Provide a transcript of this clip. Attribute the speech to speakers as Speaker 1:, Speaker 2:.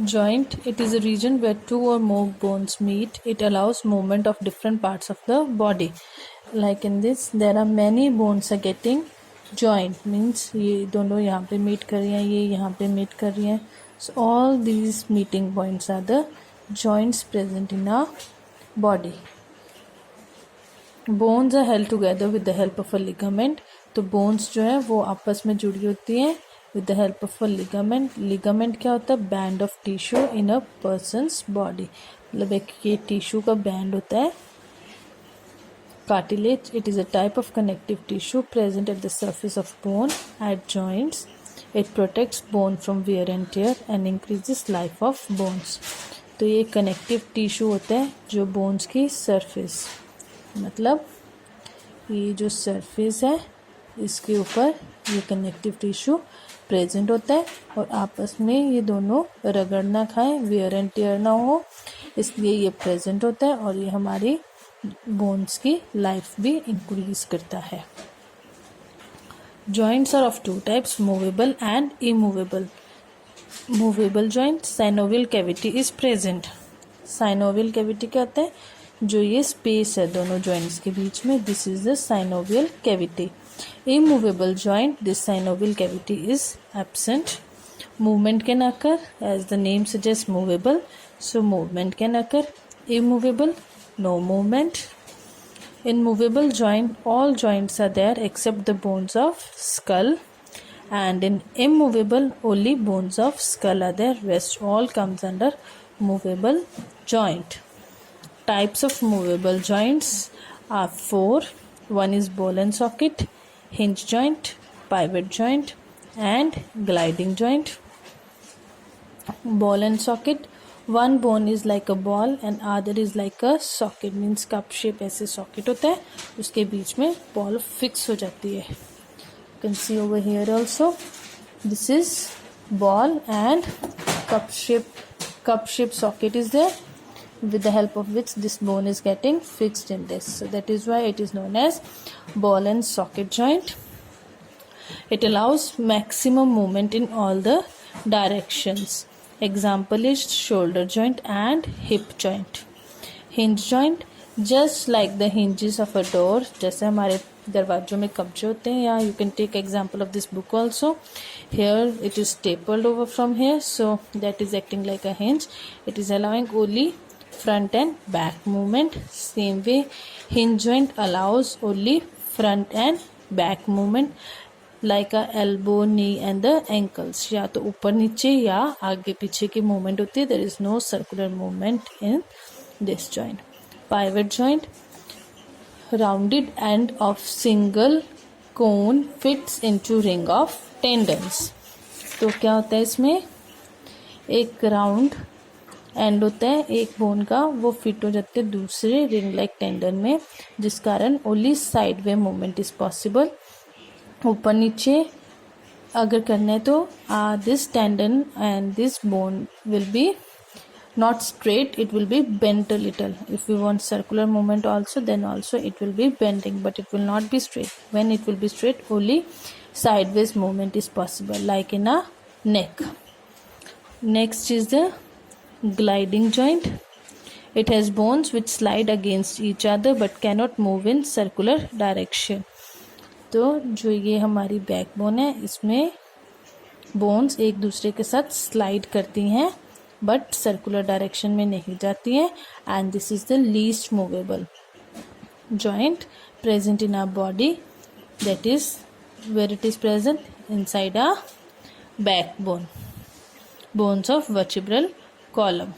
Speaker 1: Joint, it is a region where two or more bones meet. It allows movement of different parts of the body. Like in this, there are many bones are getting joint, means ये दोनों यहाँ पे meet कर रही हैं, ये यहाँ पे meet कर रही हैं. So all these meeting points are the joints present in our body. Bones are held together with the help of a ligament. तो bones जो है वो आपस में जुड़ी होती हैं with the help of a ligament. Ligament क्या होता है? Band of tissue in a person's body. मतलब एक ये tissue का band होता है. Cartilage, it is a type of connective tissue present at the surface of bone at joints. It protects bone from wear and tear and increases life of bones. तो ये connective tissue होता है जो bones की surface, मतलब ये जो surface है इसके ऊपर ये कनेक्टिव टिश्यू प्रेजेंट होता है और आपस में ये दोनों रगड़ ना खाएं, वेयर एंड टेयर ना हो, इसलिए ये प्रेजेंट होता है और ये हमारी बोन्स की लाइफ भी इंक्रीज करता है. Joints are of two types, movable and immovable. Movable joint, synovial cavity is present. Synovial cavity क्या होता है? जो ये स्पेस है दोनों जॉइंट्स के बीच में, this is the synovial cavity. Immovable joint, this synovial cavity is absent. Movement can occur, as the name suggests, movable. So movement can occur. Immovable, no movement. In movable joint, all joints are there except the bones of skull. And in immovable, only bones of skull are there. Rest all comes under movable joint. Types of movable joints are 4. One is ball and socket, hinge joint, pivot joint and gliding joint. Ball and socket, one bone is like a ball and other is like a socket, means cup shape ऐसे socket होता है, उसके बीच में ball fix हो जाती है. You can see over here also, this is ball and cup shape socket is there, with the help of which this bone is getting fixed in this. So that is why it is known as ball and socket joint. It allows maximum movement in all the directions. Example is shoulder joint and hip joint. Hinge joint, just like the hinges of a door, जैसे हमारे दरवाजों में कब्जे होते हैं, या you can take example of this book also. Here it is stapled over from here, so that is acting like a hinge. It is allowing only front and back movement. Same way, hinge joint allows only front and back movement, like a elbow, knee and the ankles. या तो ऊपर नीचे या आगे पीछे की movement होती है. There is no circular movement in this joint. Pivot joint, rounded end of single cone fits into ring of tendons. तो क्या होता है इसमें? एक राउंड एंड होता है एक बोन का, वो फिट हो जाते हैं दूसरे रिंग लाइक टेंडन में, जिस कारण only side way movement is possible. ऊपर नीचे अगर करना है तो this tendon and this bone will be not straight, it will be bent a little. If we want circular movement also, then also it will be bending, but it will not be straight. When it will be straight, only sideways movement is possible, like in a neck. Next is the gliding joint. It has bones which slide against each other but cannot move in circular direction. तो जो ये हमारी backbone है, इसमें bones एक दूसरे के साथ स्लाइड करती हैं बट सर्कुलर डायरेक्शन में नहीं जाती हैं. And this is the least movable joint present in our body, that is where it is present inside our backbone, bones of vertebral column.